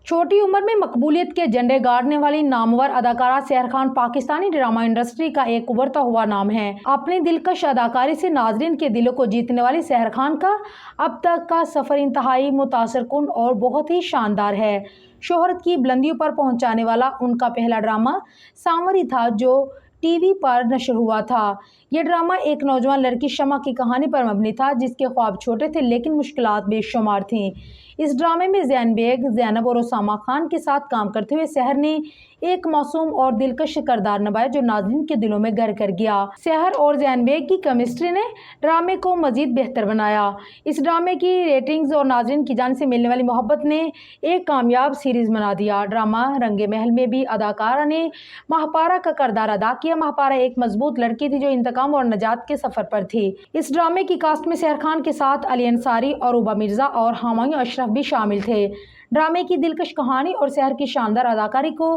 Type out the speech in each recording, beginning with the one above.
چھوٹی عمر میں مقبولیت کے جھنڈے گاڑنے والی نامور اداکارہ سحر خان پاکستانی ڈرامہ انڈسٹری کا ایک ابھرتا ہوا نام ہے۔ اپنی دلکش اداکاری سے ناظرین کے دلوں کو جیتنے والی سحر خان کا اب تک کا سفر انتہائی متاثر کن اور بہت ہی شاندار ہے۔ شہرت کی بلندیوں پر پہنچانے والا ان کا پہلا ڈرامہ سانوری تھا جو ٹی وی پر نشر ہوا تھا۔ یہ ڈرامہ ایک نوجوان لڑکی شمع کی کہانی پر مبنی تھا جس کے خواب چھوٹے تھے لیکن مشکلات بے شمار تھیں۔ اس ڈرامے میں زین بیگ، زینب اور اسامہ خان کے ساتھ کام کرتے ہوئے سحر نے ایک معصوم اور دلکش کردار نبھایا جو ناظرین کے دلوں میں گھر کر گیا۔ سحر اور زین بیگ کی کیمسٹری نے ڈرامے کو مزید بہتر بنایا۔ اس ڈرامے کی ریٹنگز اور ناظرین کی جانب سے ملنے والی محبت نے ایک کامیاب سیریز بنا دیا۔ ڈرامہ رنگ محل میں بھی اداکارہ نے مہاپارا کا کردار ادا کیا۔ مہاپارا ایک مضبوط لڑکی تھی جو انتقام اور نجات کے سفر پر تھی۔ اس ڈرامے کی کاسٹ میں سحر خان کے ساتھ علی انصاری، عروبہ مرزا اور ہمایوں اشرف بھی شامل تھے۔ ڈرامے کی دلکش کہانی اور سحر کی شاندار اداکاری کو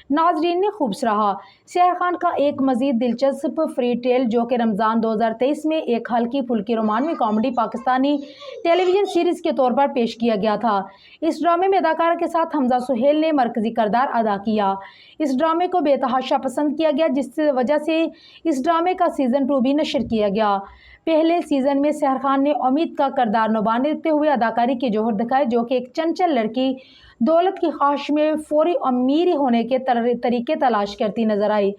ناظرین نے خوب سراہا۔ سحر خان کا ایک مزید دلچسپ فری ٹیل جو کہ رمضان 2023 میں ایک ہلکی پھلکی رومانوی کامیڈی پاکستانی ٹیلی ویژن سیریز کے طور پر پیش کیا گیا تھا۔ اس ڈرامے میں اداکارہ کے ساتھ حمزہ سہیل نے مرکزی کردار ادا کیا۔ اس ڈرامے کو بے تحاشا پسند کیا گیا جس وجہ سے اس ڈرامے کا سیزن 2 بھی نشر کیا گیا۔ پہلے سیزن میں سحر خان نے امید کا کردار نبھاتے ہوئے اداکاری کے جوہر دکھائے جو کہ ایک چنچل لڑکی دولت کی خواہش میں فوری امیر ہونے کے طریقے تلاش کرتی نظر آئی۔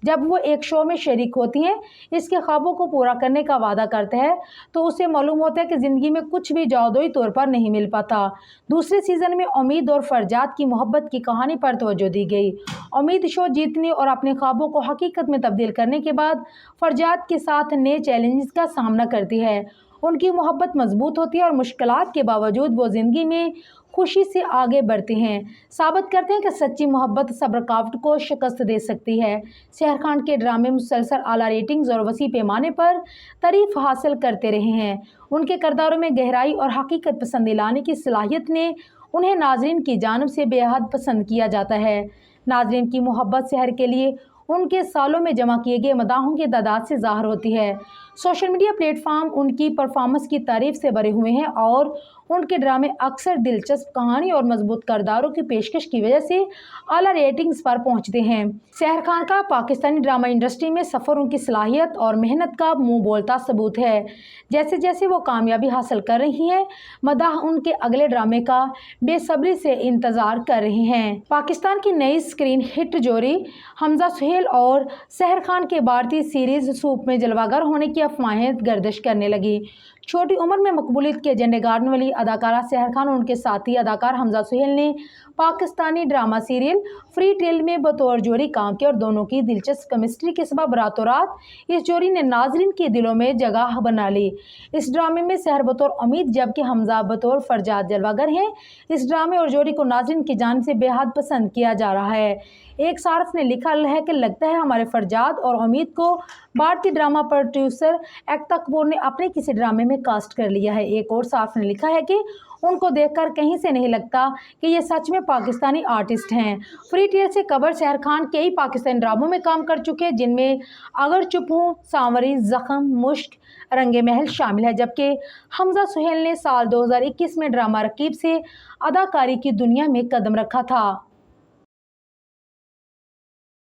جب وہ ایک شو میں شریک ہوتی ہیں، اس کے خوابوں کو پورا کرنے کا وعدہ کرتے ہیں تو اسے معلوم ہوتا ہے کہ زندگی میں کچھ بھی جادوئی طور پر نہیں مل پاتا۔ دوسرے سیزن میں امید اور فرجاد کی محبت کی کہانی پر توجہ دی گئی۔ امید شو جیتنے اور اپنے خوابوں کو حقیقت میں تبدیل کرنے کے بعد فرجاد کے ساتھ نئے چیلنجز کا سامنا کرتی ہے۔ ان کی محبت مضبوط ہوتی ہے اور مشکلات کے باوجود وہ زندگی میں خوشی سے آگے بڑھتے ہیں، ثابت کرتے ہیں کہ سچی محبت سب رکاوٹ کو شکست دے سکتی ہے۔ سحر خان کے ڈرامے مسلسل اعلیٰ ریٹنگز اور وسیع پیمانے پر تعریف حاصل کرتے رہے ہیں۔ ان کے کرداروں میں گہرائی اور حقیقت پسندی لانے کی صلاحیت نے انہیں ناظرین کی جانب سے بے حد پسند کیا جاتا ہے۔ ناظرین کی محبت سحر کے لیے ان کے سالوں میں جمع کیے گئے مداحوں کی تعداد سے ظاہر ہوتی ہے۔ سوشل میڈیا پلیٹ فارم ان کی پرفارمنس کی تعریف سے بھرے ہوئے ہیں اور ان کے ڈرامے اکثر دلچسپ کہانی اور مضبوط کرداروں کی پیشکش کی وجہ سے اعلیٰ ریٹنگز پر پہنچتے ہیں۔ سحر خان کا پاکستانی ڈرامہ انڈسٹری میں سفر ان کی صلاحیت اور محنت کا منہ بولتا ثبوت ہے۔ جیسے جیسے وہ کامیابی حاصل کر رہی ہیں، مداح ان کے اگلے ڈرامے کا بے صبری سے انتظار کر رہے ہیں۔ پاکستان کی نئی اسکرین ہٹ جوڑی حمزہ سہیل اور سحر خان کے بھارتی سیریز سوپ میں جلوہ گر ہونے کی افواہیں گردش کرنے لگی۔ چھوٹی عمر میں مقبولیت کے جھنڈے گاڑنے والی اداکارہ سحر خان اور ان کے ساتھی اداکار حمزہ سہیل نے Pakistani drama serial free tell میں بطور جوڑی کام کیا اور دونوں کی دلچسپ کیمسٹری کے سبب راتوں رات اس جوڑی نے ناظرین کے دلوں میں جگہ بنا لی۔ اس ڈرامے میں سحر بطور امید جبکہ حمزہ بطور فرجاد جلوہ گر ہیں۔ اس ڈرامے اور جوڑی کو ناظرین کی جانب سے بے حد پسند کیا جا رہا ہے۔ ایک صارف نے لکھا ہے کہ لگتا ہے ہمارے فرجاد اور امید کو بھارتی ڈرامہ پروڈیوسر ایکتا کپور نے اپنے کسی ڈرامے میں کاسٹ کر لیا ہے۔ ایک اور صارف نے لکھا ہے کہ ان کو دیکھ کر کہیں سے نہیں لگتا کہ یہ سچ میں پاکستانی آرٹسٹ ہیں۔ فری ٹیل سے قبل سحر خان کئی پاکستانی ڈراموں میں کام کر چکے ہیں جن میں اگر چپ ہوں، سانوری، زخم، مشک، رنگ محل شامل ہے، جبکہ حمزہ سہیل نے سال 2021 میں ڈرامہ رقیب سے اداکاری کی دنیا میں قدم رکھا تھا۔